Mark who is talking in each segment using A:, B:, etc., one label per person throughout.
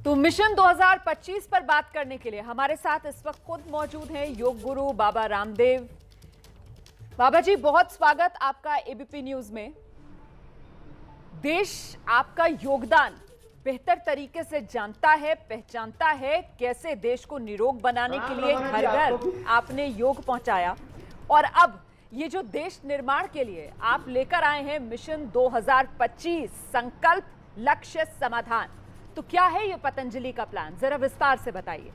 A: तो मिशन 2025 पर बात करने के लिए हमारे साथ इस वक्त खुद मौजूद हैं योग गुरु बाबा रामदेव। बाबा जी, बहुत स्वागत आपका एबीपी न्यूज में। देश आपका योगदान बेहतर तरीके से जानता है, पहचानता है। कैसे देश को निरोग बनाने के लिए घर घर आपने योग पहुंचाया और अब ये जो देश निर्माण के लिए आप लेकर आए हैं मिशन 2025, संकल्प लक्ष्य समाधान, तो क्या है ये पतंजलि का प्लान, जरा विस्तार से बताइए।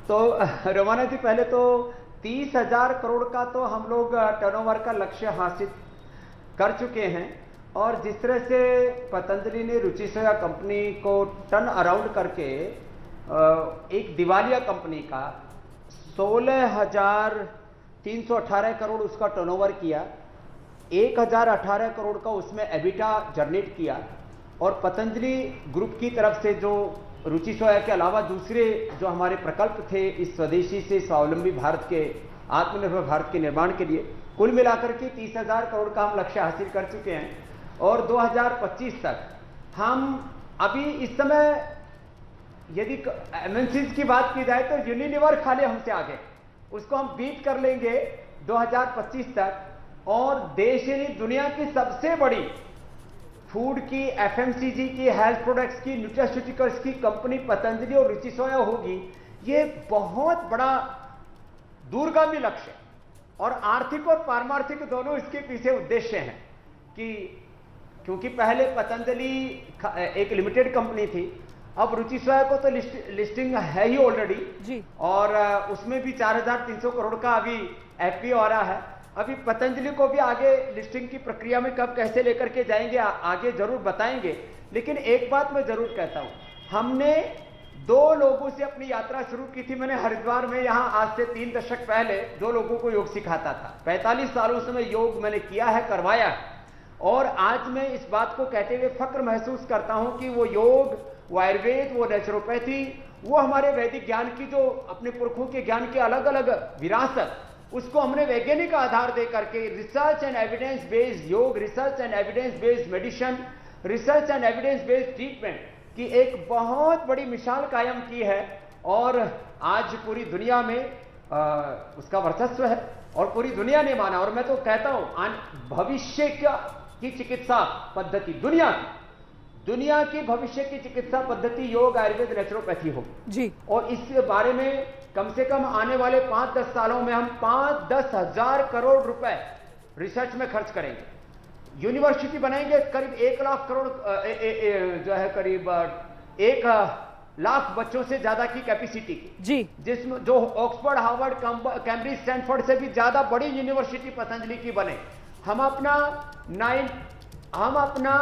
B: तो रवाना जी, पहले तो 30,000 करोड़ का तो हम लोग टर्नओवर का लक्ष्य हासिल कर चुके हैं। और जिस तरह से पतंजलि ने रुचि सोया कंपनी को टर्न अराउंड करके एक दिवालिया कंपनी का 16,318 करोड़ उसका टर्नओवर किया, 1,018 करोड़ का उसमें एबिटा जनरेट किया। और पतंजलि ग्रुप की तरफ से जो रुचि सोया के अलावा दूसरे जो हमारे प्रकल्प थे इस स्वदेशी से स्वावलंबी भारत के, आत्मनिर्भर भारत के निर्माण के लिए, कुल मिलाकर के 30,000 करोड़ का हम लक्ष्य हासिल कर चुके हैं। और 2025 तक हम अभी इस समय यदि एमएनसीज की बात की जाए तो यूनिलीवर खाली हमसे आगे, उसको हम बीट कर लेंगे 2025 तक। और देश यानी दुनिया की सबसे बड़ी फूड की, एफएमसीजी की, हेल्थ प्रोडक्ट्स की, न्यूट्रास्यूटिकल्स की कंपनी पतंजलि और रुचि सोया होगी। ये बहुत बड़ा दूरगामी लक्ष्य और आर्थिक और पारमार्थिक दोनों इसके पीछे उद्देश्य हैं। कि क्योंकि पहले पतंजलि एक लिमिटेड कंपनी थी, अब रुचि सोया को तो लिस्टिंग है ही ऑलरेडी जी, और उसमें भी 4,300 करोड़ का अभी एफपीओ आ रहा है। अभी पतंजलि को भी आगे लिस्टिंग की प्रक्रिया में कब कैसे लेकर के जाएंगे आगे जरूर बताएंगे। लेकिन एक बात मैं जरूर कहता हूं, हमने 2 लोगों से अपनी यात्रा शुरू की थी। मैंने हरिद्वार में यहां आज से 3 दशक पहले 2 लोगों को योग सिखाता था। 45 सालों से मैं योग मैंने किया है, करवाया है। और आज मैं इस बात को कहते हुए फक्र महसूस करता हूं कि वो योग, वो आयुर्वेद, वो नेचुरोपैथी, वो हमारे वैदिक ज्ञान की जो अपने पुरखों के ज्ञान की अलग अलग विरासत, उसको हमने वैज्ञानिक आधार दे करके रिसर्च एंड एविडेंस बेस्ड योग, research and evidence based medicine, research and evidence based treatment की एक बहुत बड़ी मिसाल कायम की है। और आज पूरी दुनिया में उसका वर्चस्व है और पूरी दुनिया ने माना। और मैं तो कहता हूं भविष्य की चिकित्सा पद्धति, दुनिया की भविष्य की चिकित्सा पद्धति योग, आयुर्वेद, नेचुरोपैथी होगी जी। और इस बारे में कम से कम आने वाले 5-10 सालों में हम 5-10 हजार करोड़ रुपए रिसर्च में खर्च करेंगे। यूनिवर्सिटी बनाएंगे करीब 1 लाख करोड़ जो है करीब 1 लाख बच्चों से ज्यादा की कैपेसिटी की जी, जिसमें जो ऑक्सफोर्ड, हार्वर्ड, कैम्ब्रिज, स्टैनफोर्ड से भी ज्यादा बड़ी यूनिवर्सिटी पतंजलि की बने। हम अपना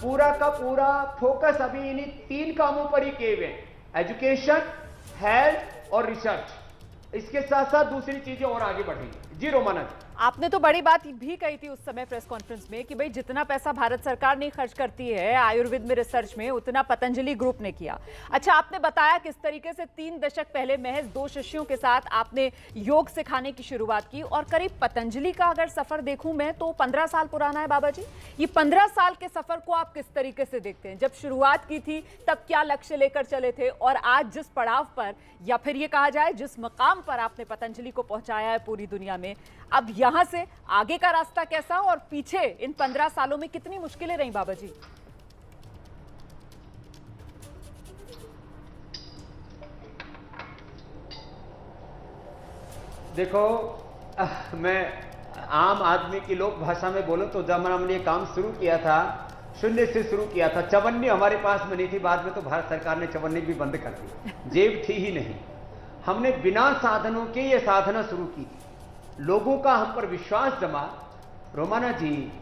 B: पूरा का पूरा फोकस अभी इन्हीं 3 कामों पर ही किए हुए, एजुकेशन, हेल्थ और रिसर्च। इसके साथ साथ दूसरी चीजें और आगे बढ़ेंगी। जी रोमाना जी,
A: आपने तो बड़ी बात भी कही थी उस समय प्रेस कॉन्फ्रेंस में कि भाई जितना पैसा भारत सरकार नहीं खर्च करती है आयुर्वेद में रिसर्च में, उतना पतंजलि ग्रुप ने किया। अच्छा, आपने बताया किस तरीके से 3 दशक पहले महज 2 शिष्यों के साथ आपने योग सिखाने की शुरुआत की। और करीब पतंजलि का अगर सफर देखूं मैं तो 15 साल पुराना है बाबा जी। ये 15 साल के सफर को आप किस तरीके से देखते हैं? जब शुरुआत की थी तब क्या लक्ष्य लेकर चले थे और आज जिस पड़ाव पर, या फिर ये कहा जाए जिस मकाम पर आपने पतंजलि को पहुंचाया है पूरी दुनिया में, अब यहां से आगे का रास्ता कैसा और पीछे इन 15 सालों में कितनी मुश्किलें रही बाबा जी?
B: देखो, मैं आम आदमी की लोक भाषा में बोलूं तो जब हमने ये काम शुरू किया था, शून्य से शुरू किया था। चवन्नी हमारे पास में नहीं थी, बाद में तो भारत सरकार ने चवन्नी भी बंद कर दी, जेब थी ही नहीं। हमने बिना साधनों के ये साधना शुरू की थी, लोगों का हम पर विश्वास जमा। रोमाना जी,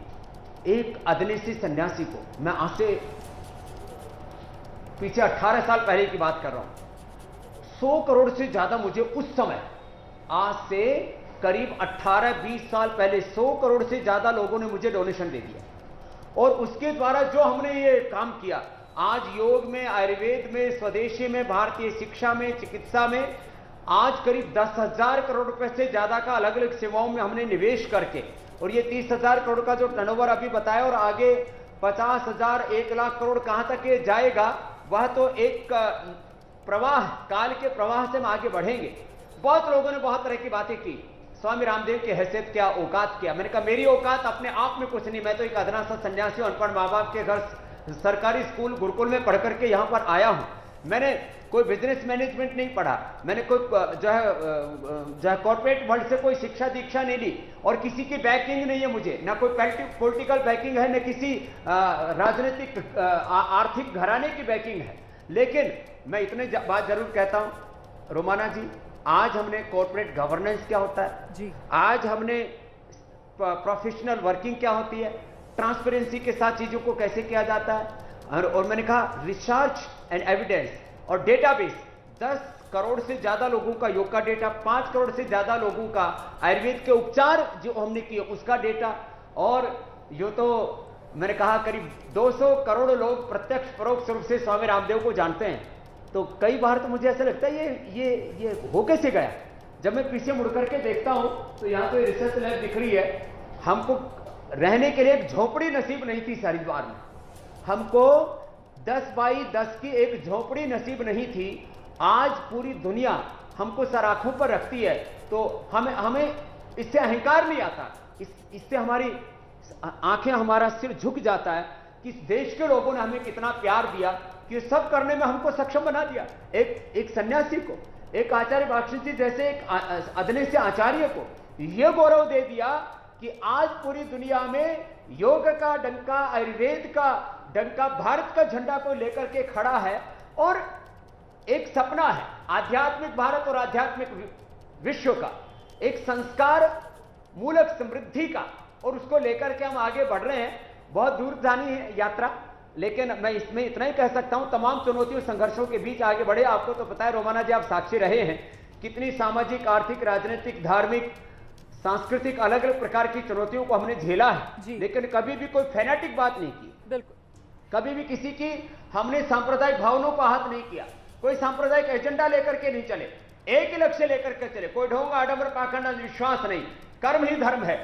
B: एक अदनेसी सन्यासी को मैं आज से पीछे 18 साल पहले की बात कर रहा हूं, 100 करोड़ से ज्यादा मुझे उस समय, आज से करीब 18-20 साल पहले 100 करोड़ से ज्यादा लोगों ने मुझे डोनेशन दे दिया। और उसके द्वारा जो हमने ये काम किया, आज योग में, आयुर्वेद में, स्वदेशी में, भारतीय शिक्षा में, चिकित्सा में आज करीब 10,000 करोड़ रुपए से ज्यादा का अलग अलग सेवाओं में हमने निवेश करके और ये 30,000 करोड़ का जो टर्नओवर अभी बताया और आगे 50,000 1 लाख करोड़ कहां तक ये जाएगा, वह तो एक प्रवाह, काल के प्रवाह से हम आगे बढ़ेंगे। बहुत लोगों ने बहुत तरह की बातें की, स्वामी रामदेव की हैसियत क्या, औकात क्या। मैंने कहा मेरी औकात अपने आप में कुछ नहीं, मैं तो एक अदना सा सन्यासी हूं, अनपढ़ माँ बाप के घर सरकारी स्कूल गुरुकुल में पढ़ करके यहां पर आया हूं। मैंने कोई बिजनेस मैनेजमेंट नहीं पढ़ा, मैंने कोई जो है कॉर्पोरेट वर्ल्ड से कोई शिक्षा दीक्षा नहीं ली, और किसी की बैकिंग नहीं है मुझे, ना कोई पॉलिटिकल बैकिंग है, न किसी राजनीतिक आर्थिक घराने की बैकिंग है। लेकिन मैं इतने बात जरूर कहता हूं रोमाना जी, आज हमने कॉर्पोरेट गवर्नेंस क्या होता है जी, आज हमने प्रोफेशनल वर्किंग क्या होती है, ट्रांसपेरेंसी के साथ चीजों को कैसे किया जाता है, और मैंने कहा रिसर्च एंड एविडेंस और डेटाबेस। 10 करोड़ से ज्यादा लोगों का योग का डेटा, 5 करोड़ से ज्यादा लोगों का आयुर्वेद के उपचार जो हमने किए उसका डेटा, और यो तो मैंने कहा करीब 200 करोड़ लोग प्रत्यक्ष परोक्ष रूप से स्वामी रामदेव को जानते हैं। तो कई बार तो मुझे ऐसा लगता है ये हो कैसे गया। जब मैं पीछे मुड़ करके देखता हूं तो यहां तो रिसर्च लैब दिख रही है, हमको रहने के लिए एक झोपड़ी नसीब नहीं थी हरिद्वार में, हमको 10 बाई 10 की एक झोपड़ी नसीब नहीं थी। आज पूरी दुनिया हमको सराखों पर रखती है, तो हमें इससे अहंकार नहीं आता, इससे हमारी आंखें, हमारा सिर झुक जाता है कि इस देश के लोगों ने हमें कितना प्यार दिया, कि सब करने में हमको सक्षम बना दिया। एक सन्यासी को, एक आचार्य बाक्षी जी जैसे एक अदने से आचार्य को यह गौरव दे दिया कि आज पूरी दुनिया में योग का डंका, आयुर्वेद का डंका, भारत का झंडा को लेकर के खड़ा है। और एक सपना है आध्यात्मिक भारत और आध्यात्मिक विश्व का, एक संस्कार मूलक समृद्धि का, और उसको लेकर के हम आगे बढ़ रहे हैं। बहुत दूर जानी है यात्रा, लेकिन मैं इसमें इतना ही कह सकता हूं, तमाम चुनौतियों संघर्षों के बीच आगे बढ़े। आपको तो पता है रोमाना जी, आप साक्षी रहे हैं कितनी सामाजिक, आर्थिक, राजनीतिक, धार्मिक, सांस्कृतिक अलग अलग प्रकार की चुनौतियों को हमने झेला है, लेकिन कभी भी कोई फैनेटिक बात नहीं की। बिल्कुल, कभी भी किसी की हमने सांप्रदायिक भावनाओं को आहत नहीं किया, कोई सांप्रदायिक एजेंडा लेकर के नहीं चले, एक ही लक्ष्य लेकर के चले, कोई ढोंग आडंबर पाखंड विश्वास नहीं, कर्म ही धर्म है।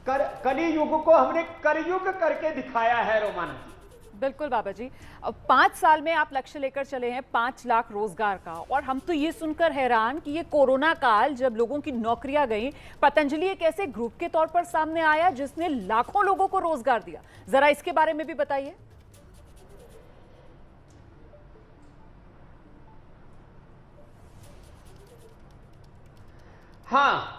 B: कली युग को हमने करयुग करके दिखाया है रोमाना जी।
A: बिल्कुल बाबा जी, अब 5 साल में आप लक्ष्य लेकर चले हैं 5 लाख रोजगार का, और हम तो ये सुनकर हैरान कि ये कोरोना काल जब लोगों की नौकरियां गई, पतंजलि एक ऐसे ग्रुप के तौर पर सामने आया जिसने लाखों लोगों को रोजगार दिया। जरा इसके बारे में भी बताइए।
B: हाँ,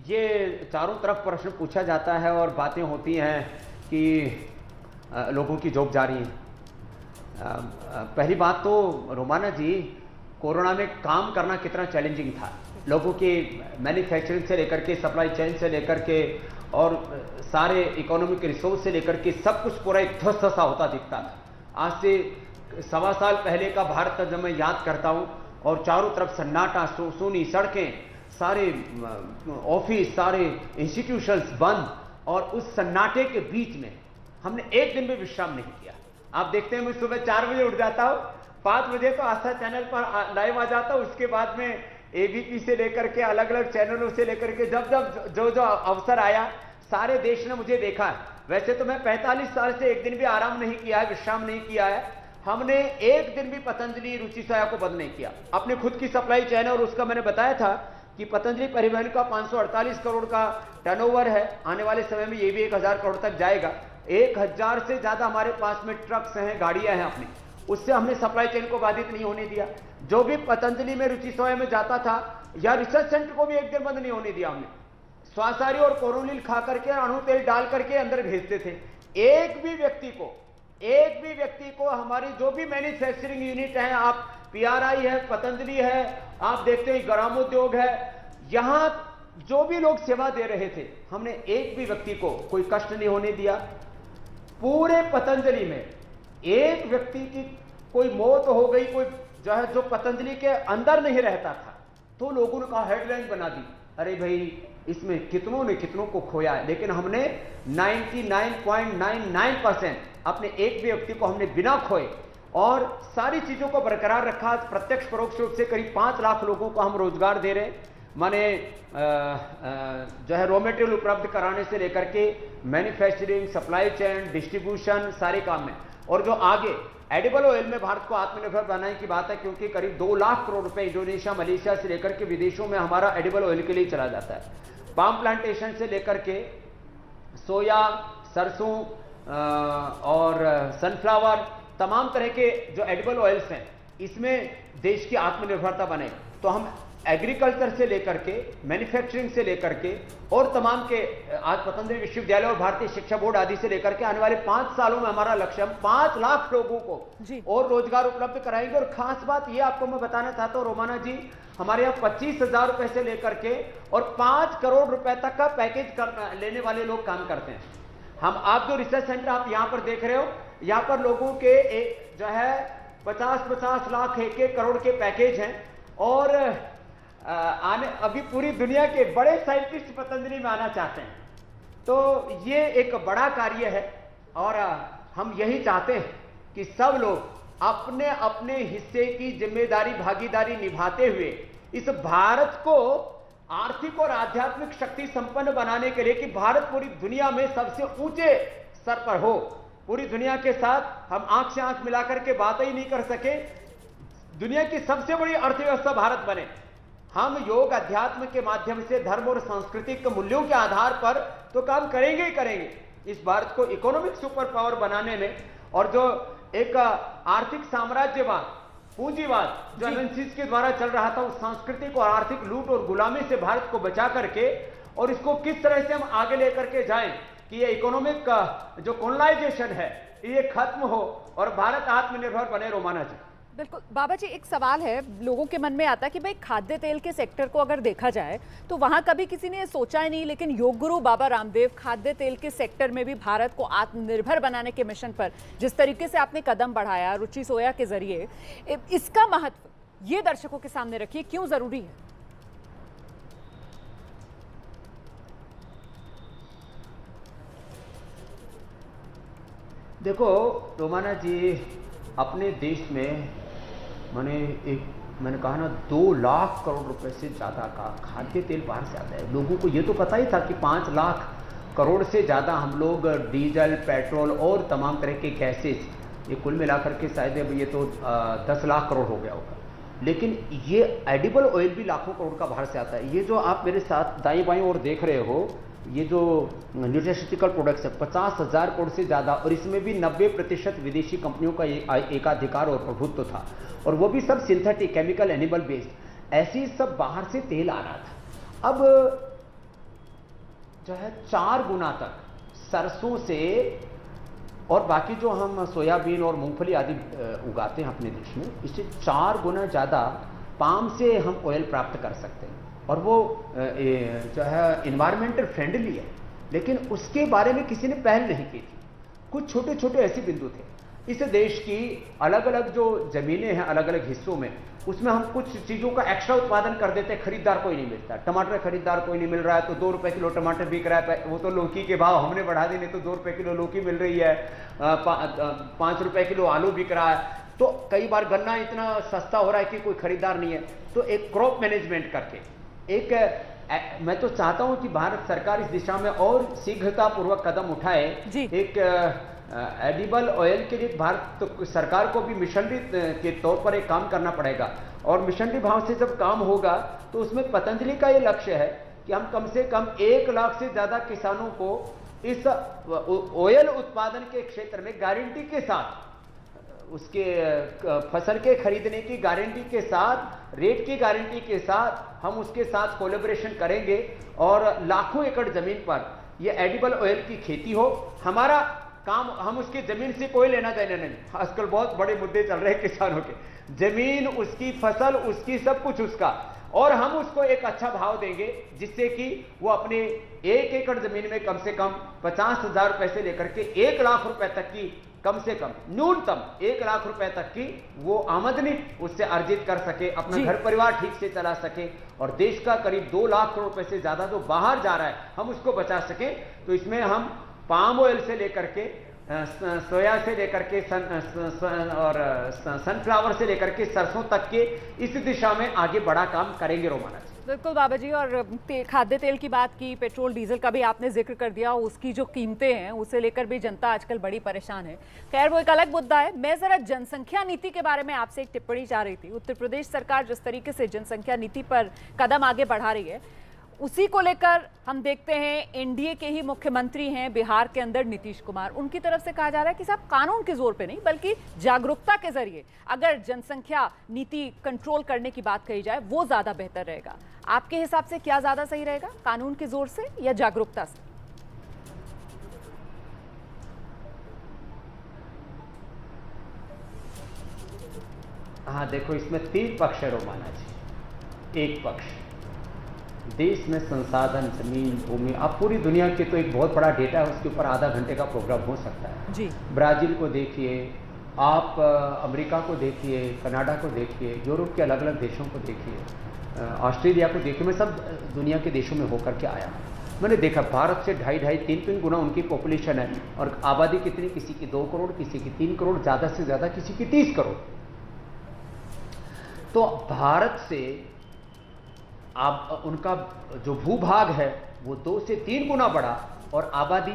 B: ये चारों तरफ प्रश्न पूछा जाता है और बातें होती हैं कि लोगों की जॉब जा रही है। पहली बात तो रोमाना जी, कोरोना में काम करना कितना चैलेंजिंग था, लोगों के मैन्युफैक्चरिंग से लेकर के, सप्लाई चेन से लेकर के, और सारे इकोनॉमिक रिसोर्स से लेकर के सब कुछ पूरा एक ध्वस्त सा होता दिखता था। आज से 1.25 साल पहले का भारत जब मैं याद करता हूं, और चारों तरफ सन्नाटा, सुनी सड़कें, सारे ऑफिस, सारे इंस्टीट्यूशंस बंद, और उस सन्नाटे के बीच में हमने एक दिन भी विश्राम नहीं किया। आप देखते हैं मैं सुबह 4 बजे उठ जाता हूं, 5 बजे तो आस्था चैनल पर लाइव आ जाता हूं, उसके बाद में एबीपी से लेकर के अलग अलग चैनलों से लेकर के जब जो अवसर आया, सारे देश ने मुझे देखा है। वैसे तो मैं 45 साल से एक दिन भी आराम नहीं किया है, विश्राम नहीं किया है। हमने एक दिन भी पतंजलि रुचि सोया को बंद नहीं किया। अपने खुद की सप्लाई चैन, और उसका मैंने बताया था कि पतंजलि परिवहन का 548 करोड़ का टर्नओवर है, आने वाले समय में ये भी 1000 करोड़ तक जाएगा। 1000 से ज्यादा हमारे पास में ट्रक्स हैं, गाड़ियां हैं अपनी, उससे हमने सप्लाई चेन को बाधित नहीं होने दिया। जो भी पतंजलि में रुचि सोया में जाता था, या रिसर्च सेंटर को भी एक दिन बंद नहीं होने दिया हमने। स्वासारी और कोरोनिल खा करके, अणु तेल डाल करके अंदर भेजते थे। एक भी व्यक्ति को हमारी जो भी मैन्युफैक्चरिंग यूनिट है, आप पीआरआई है, पतंजलि है, आप देखते हैं ग्रामोद्योग है, यहां जो भी लोग सेवा दे रहे थे, हमने एक भी व्यक्ति को कोई कष्ट नहीं होने दिया। पूरे पतंजलि में एक व्यक्ति की कोई मौत हो गई, कोई जो पतंजलि के अंदर नहीं रहता था, तो लोगों ने कहा, हेडलाइन बना दी, अरे भाई इसमें कितनों ने कितनों को खोया है। लेकिन हमने 99.99% अपने एक भी व्यक्ति को हमने बिना खोए और सारी चीजों को बरकरार रखा। प्रत्यक्ष परोक्ष रूप से करीब 5 लाख लोगों को हम रोजगार दे रहे हैं। माने जो है रॉ मटेरियल उपलब्ध कराने से लेकर के मैन्युफैक्चरिंग, सप्लाई चेन, डिस्ट्रीब्यूशन, सारे काम में। और जो आगे एडिबल ऑयल में भारत को आत्मनिर्भर बनाने की बात है, क्योंकि करीब 2 लाख करोड़ रुपए इंडोनेशिया, मलेशिया से लेकर के विदेशों में हमारा एडिबल ऑयल के लिए चला जाता है। पाम प्लांटेशन से लेकर के सोया, सरसों और सनफ्लावर, तमाम तरह के जो एडिबल ऑयल्स हैं, इसमें देश की आत्मनिर्भरता बने। तो हम एग्रीकल्चर से लेकर के, मैन्युफैक्चरिंग से लेकर के और तमाम के आज पतंजलि विश्वविद्यालय और भारतीय शिक्षा बोर्ड आदि से लेकर के आने वाले 5 सालों में हमारा लक्ष्य, हम 5 लाख लोगों को और रोजगार उपलब्ध कराएंगे। और खास बात ये आपको मैं बताना चाहता हूं रोमाना जी, हमारे यहाँ 25,000 रुपए से लेकर के और 5 करोड़ रुपए तक का पैकेज लेने वाले लोग काम करते हैं। हम, आप जो रिसर्च सेंटर आप यहां पर देख रहे हो, यहां पर लोगों के जो है 50-50 लाख, 1-1 करोड़ के पैकेज हैं। और अभी पूरी दुनिया के बड़े साइंटिस्ट पतंजलि में आना चाहते हैं। तो ये एक बड़ा कार्य है और हम यही चाहते हैं कि सब लोग अपने अपने हिस्से की जिम्मेदारी, भागीदारी निभाते हुए इस भारत को आर्थिक और आध्यात्मिक शक्ति संपन्न बनाने के लिए, कि भारत पूरी दुनिया में सबसे ऊंचे स्तर पर हो। पूरी दुनिया के साथ हम आंख से आंख मिलाकर के बात ही नहीं कर सके, दुनिया की सबसे बड़ी अर्थव्यवस्था भारत बने। हम योग अध्यात्म के माध्यम से धर्म और सांस्कृतिक मूल्यों के आधार पर तो काम करेंगे ही करेंगे इस भारत को इकोनॉमिक सुपर पावर बनाने में। और जो एक आर्थिक साम्राज्यवाद, पूंजीवाद जो एमएनसीज के द्वारा चल रहा था, उस सांस्कृतिक और आर्थिक लूट और गुलामी से भारत को बचा करके और इसको किस तरह से हम आगे लेकर के जाएं कि ये इकोनॉमिक का जो कॉलोनाइजेशन है ये खत्म हो और भारत आत्मनिर्भर बने। रोमाना जी
A: बिल्कुल। बाबा जी, एक सवाल है लोगों के मन में आता है कि भाई खाद्य तेल के सेक्टर को अगर देखा जाए तो वहां कभी किसी ने सोचा ही नहीं, लेकिन योग गुरु बाबा रामदेव खाद्य तेल के सेक्टर में भी भारत को आत्मनिर्भर बनाने के मिशन पर जिस तरीके से आपने कदम बढ़ाया रुचि सोया के जरिए, इसका महत्व ये दर्शकों के सामने रखिए, क्यों जरूरी है?
B: देखो रोमाना जी, अपने देश में मैंने कहा ना 2 लाख करोड़ रुपए से ज़्यादा का खाद्य तेल बाहर से आता है। लोगों को ये तो पता ही था कि 5 लाख करोड़ से ज़्यादा हम लोग डीजल, पेट्रोल और तमाम तरह के गैसेस, ये कुल मिलाकर के शायद अब ये तो 10 लाख करोड़ हो गया होगा। लेकिन ये एडिबल ऑयल भी लाखों करोड़ का बाहर से आता है। ये जो आप मेरे साथ दाएं बाएं और देख रहे हो, ये जो न्यूट्रिशटिकल प्रोडक्ट्स है 50,000 करोड़ से ज़्यादा, और इसमें भी 90% विदेशी कंपनियों का एकाधिकार और प्रभुत्व था, और वो भी सब सिंथेटिक, केमिकल, एनिमल बेस्ड, ऐसी सब बाहर से तेल आ रहा था। अब जो है 4 गुना तक सरसों से और बाकी जो हम सोयाबीन और मूंगफली आदि उगाते हैं अपने देश में, इससे 4 गुना ज़्यादा पाम से हम ऑयल प्राप्त कर सकते हैं, और वो जो है इन्वायरमेंटल फ्रेंडली है। लेकिन उसके बारे में किसी ने पहल नहीं की थी। कुछ छोटे छोटे ऐसे बिंदु थे। इस देश की अलग अलग जो जमीनें हैं अलग अलग हिस्सों में, उसमें हम कुछ चीज़ों का एक्स्ट्रा उत्पादन कर देते हैं, खरीदार कोई नहीं मिलता। टमाटर खरीदार कोई नहीं मिल रहा है तो 2 रुपए किलो टमाटर बिक रहा है, वो तो लौकी के भाव हमने बढ़ा दिए, नहीं तो 2 रुपए किलो लौकी मिल रही है, 5 रुपए किलो आलू बिक रहा है। तो कई बार गन्ना इतना सस्ता हो रहा है कि कोई खरीदार नहीं है। तो एक क्रॉप मैनेजमेंट करके मैं तो चाहता हूं कि भारत सरकार इस दिशा में और शीघ्रतापूर्वक कदम उठाए। एक एडिबल ऑयल के लिए भारत सरकार को भी मिशनरी के तौर पर एक काम करना पड़ेगा, और मिशनरी भाव से जब काम होगा तो उसमें पतंजलि का ये लक्ष्य है कि हम कम से कम 1 लाख से ज्यादा किसानों को इस ऑयल उत्पादन के क्षेत्र में गारंटी के साथ, उसके फसल के खरीदने की गारंटी के साथ, रेट की गारंटी के साथ हम उसके साथ कोलैबोरेशन करेंगे और लाखों एकड़ जमीन पर यह एडिबल ऑयल की खेती हो। हमारा काम, हम उसकी जमीन से कोई लेना देना नहीं। आजकल बहुत बड़े मुद्दे चल रहे हैं किसानों के, जमीन उसकी, फसल उसकी, सब कुछ उसका, और हम उसको एक अच्छा भाव देंगे जिससे कि वो अपने 1 एकड़ जमीन में कम से कम 50,000 रुपए से लेकर के 1 लाख रुपए तक की, कम से कम न्यूनतम 1 लाख रुपए तक की वो आमदनी उससे अर्जित कर सके, अपना घर परिवार ठीक से चला सके, और देश का करीब 2 लाख करोड़ रुपए से ज्यादा जो बाहर जा रहा है हम उसको बचा सके। तो इसमें हम पाम ऑयल से लेकर के सोया से लेकर के सनफ्लावर से लेकर के सरसों तक के इस दिशा में आगे बड़ा काम करेंगे रोमाना जी।
A: बिल्कुल बाबा जी, और खाद्य तेल की बात की, पेट्रोल डीजल का भी आपने जिक्र कर दिया, उसकी जो कीमतें हैं उसे लेकर भी जनता आजकल बड़ी परेशान है। खैर वो एक अलग मुद्दा है। मैं जरा जनसंख्या नीति के बारे में आपसे एक टिप्पणी चाह रही थी। उत्तर प्रदेश सरकार जिस तरीके से जनसंख्या नीति पर कदम आगे बढ़ा रही है, उसी को लेकर हम देखते हैं एनडीए के ही मुख्यमंत्री हैं बिहार के अंदर नीतीश कुमार, उनकी तरफ से कहा जा रहा है कि साहब कानून के जोर पे नहीं बल्कि जागरूकता के जरिए अगर जनसंख्या नीति कंट्रोल करने की बात कही जाए वो ज्यादा बेहतर रहेगा। आपके हिसाब से क्या ज्यादा सही रहेगा, कानून के जोर से या जागरूकता से?
B: हाँ देखो, इसमें 3 पक्ष है रोमाना जी। एक पक्ष देश में संसाधन, जमीन, भूमि, आप पूरी दुनिया के तो एक बहुत बड़ा डेटा है, उसके ऊपर आधा घंटे का प्रोग्राम हो सकता है
A: जी।
B: ब्राजील को देखिए आप, अमेरिका को देखिए, कनाडा को देखिए, यूरोप के अलग अलग देशों को देखिए, ऑस्ट्रेलिया को देखिए। मैं सब दुनिया के देशों में होकर के आया हूँ। मैंने देखा भारत से 2.5, 3 गुना उनकी पॉपुलेशन है, और आबादी कितनी, किसी की 2 करोड़, किसी की 3 करोड़, ज़्यादा से ज़्यादा किसी की 30 करोड़। तो भारत से आप उनका जो भूभाग है वो 2 से 3 गुना बढ़ा, और आबादी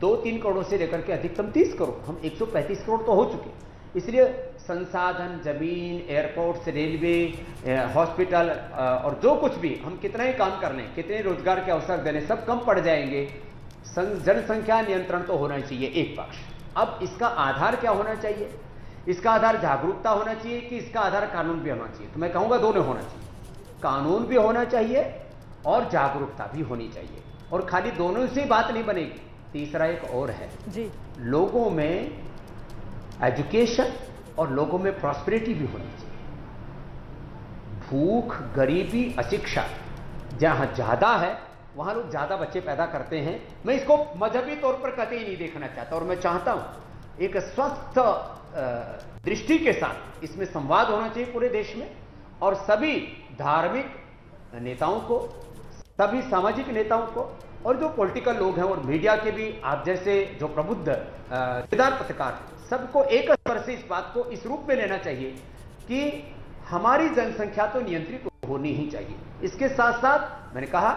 B: 2-3 करोड़ से लेकर के अधिकतम 30 करोड़, हम 135 करोड़ तो हो चुके। इसलिए संसाधन, जमीन, एयरपोर्ट्स, रेलवे, हॉस्पिटल और जो कुछ भी हम कितना ही काम कर लें, कितने रोजगार के अवसर देने, सब कम पड़ जाएंगे। जनसंख्या नियंत्रण तो होना चाहिए, एक पक्ष। अब इसका आधार क्या होना चाहिए? इसका आधार जागरूकता होना चाहिए कि इसका आधार कानून भी होना चाहिए? तो मैं कहूंगा दोनों होना चाहिए। कानून भी होना चाहिए और जागरूकता भी होनी चाहिए, और खाली दोनों से बात नहीं बनेगी। तीसरा एक और है
A: जी, लोगों
B: में एजुकेशन और लोगों में प्रॉस्पेरिटी भी होनी चाहिए। भूख, गरीबी, अशिक्षा जहां ज्यादा है वहां लोग ज्यादा बच्चे पैदा करते हैं। मैं इसको मजहबी तौर पर कतई नहीं देखना चाहता, और मैं चाहता हूं एक स्वस्थ दृष्टि के साथ इसमें संवाद होना चाहिए पूरे देश में, और सभी धार्मिक नेताओं को, सभी सामाजिक नेताओं को, और जो पॉलिटिकल लोग हैं, और मीडिया के भी, आप जैसे जो प्रबुद्ध पत्रकार, सबको एक स्तर से इस बात को इस रूप में लेना चाहिए कि हमारी जनसंख्या तो नियंत्रित होनी ही चाहिए। इसके साथ साथ मैंने कहा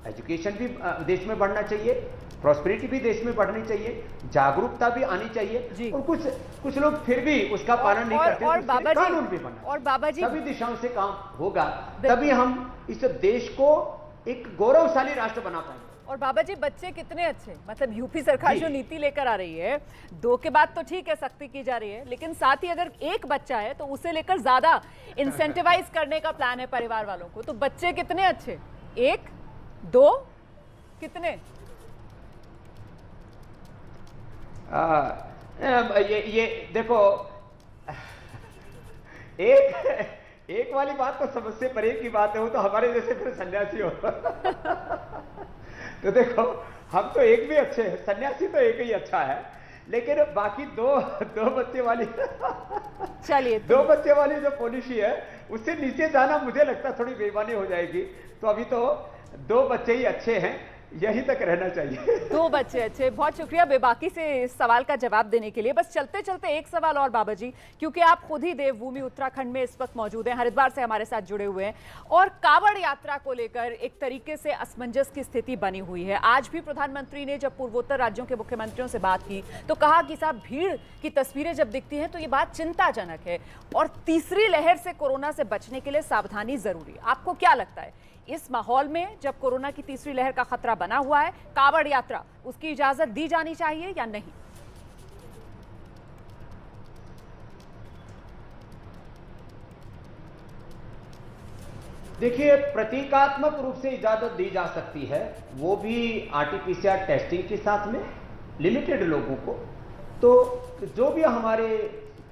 B: एजुकेशन भी देश में बढ़ना चाहिए, प्रॉस्पेरिटी भी देश में बढ़नी चाहिए, जागरूकता भी आनी चाहिए, और कुछ लोग फिर भी उसका पालन नहीं करते,
A: और बाबा जी,
B: कानून भी बनना,
A: और बाबा जी
B: सभी दिशाओं से काम होगा, तभी हम इस देश को एक गौरवशाली राष्ट्र बना पाएंगे।
A: और बाबा जी बच्चे कितने अच्छे, मतलब यूपी सरकार जो नीति लेकर आ रही है, 2 के बाद तो ठीक है सख्ती की जा रही है, लेकिन साथ ही अगर एक बच्चा है तो उसे लेकर ज्यादा इंसेंटिवाइज करने का प्लान है परिवार वालों को। तो बच्चे कितने अच्छे, 1, 2, कितने?
B: ये देखो, एक वाली बात तो समझ से परे की बात है, वो तो हमारे जैसे फिर सन्यासी हो। तो देखो, हम तो एक भी अच्छे हैं, सन्यासी तो एक ही अच्छा है, लेकिन बाकी दो बच्चे वाली
A: चलिए
B: 2 बच्चे वाली जो पॉलिसी है उससे नीचे जाना मुझे लगता है थोड़ी बेईमानी हो जाएगी। तो अभी तो 2 बच्चे ही अच्छे हैं, यही तक रहना चाहिए।
A: 2 बच्चे अच्छे। बहुत शुक्रिया बेबाकी से इस सवाल का जवाब देने के लिए। बस चलते चलते एक सवाल और बाबा जी, क्योंकि आप खुद ही देवभूमि उत्तराखंड में इस वक्त मौजूद हैं, हरिद्वार से हमारे साथ जुड़े हुए हैं, और कांवड़ यात्रा को लेकर एक तरीके से असमंजस की स्थिति बनी हुई है। आज भी प्रधानमंत्री ने जब पूर्वोत्तर राज्यों के मुख्यमंत्रियों से बात की तो कहा कि साहब भीड़ की तस्वीरें जब दिखती हैं तो ये बात चिंताजनक है, और तीसरी लहर से कोरोना से बचने के लिए सावधानी जरूरी। आपको क्या लगता है इस माहौल में जब कोरोना की तीसरी लहर का खतरा बना हुआ है, कांवड़ यात्रा उसकी इजाजत दी जानी चाहिए या नहीं?
B: देखिए, प्रतीकात्मक रूप से इजाजत दी जा सकती है, वो भी आरटीपीसीआर टेस्टिंग के साथ में लिमिटेड लोगों को। तो जो भी हमारे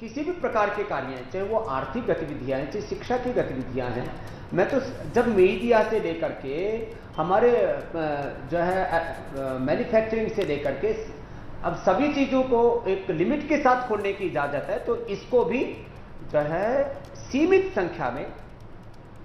B: किसी भी प्रकार के कार्य हैं, चाहे वो आर्थिक गतिविधियां हैं, चाहे शिक्षा की गतिविधियां हैं, मैं तो जब मीडिया से लेकर के हमारे जो है मैन्युफैक्चरिंग से लेकर के अब सभी चीजों को एक लिमिट के साथ खोलने की इजाजत है, तो इसको भी जो है सीमित संख्या में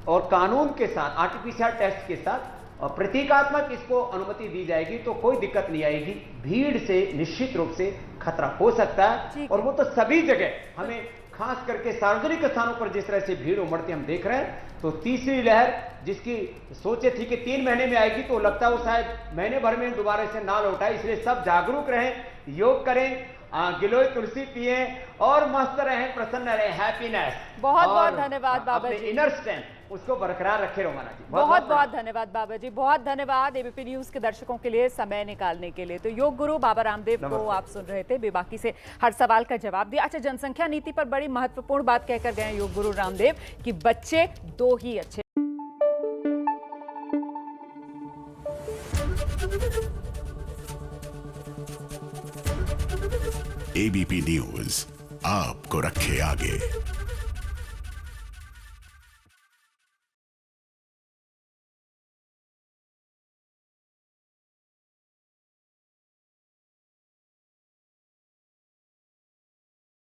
B: और कानून के साथ, आरटीपीसीआर टेस्ट के साथ और प्रतीकात्मक इसको अनुमति दी जाएगी तो कोई दिक्कत नहीं आएगी। भीड़ से निश्चित रूप से खतरा हो सकता है, और वो तो सभी जगह हमें खास करके सार्वजनिक स्थानों पर जिस तरह से भीड़ उमड़ती हम देख रहे हैं, तो तीसरी लहर जिसकी सोचे थी कि 3 महीने में आएगी, तो लगता है वो शायद महीने भर में दोबारा से ना लौटाए। इसलिए सब जागरूक रहें, योग करें, गिलोय तुलसी पिए और मस्त रहें, प्रसन्न रहें, हैप्पीनेस।
A: बहुत बहुत धन्यवाद बाबा जी।
B: इनर स्ट्रेंथ उसको बरकरार रखे रोमाना जी।
A: बहुत बहुत धन्यवाद बाबा जी, बहुत धन्यवाद एबीपी न्यूज के दर्शकों के लिए समय निकालने के लिए। तो योग गुरु बाबा रामदेव को आप सुन रहे थे, बेबाकी से हर सवाल का जवाब दिया। अच्छा, जनसंख्या नीति पर बड़ी महत्वपूर्ण बात कहकर गए योग गुरु रामदेव कि बच्चे 2 ही अच्छे।
C: एबीपी न्यूज आपको रखे आगे।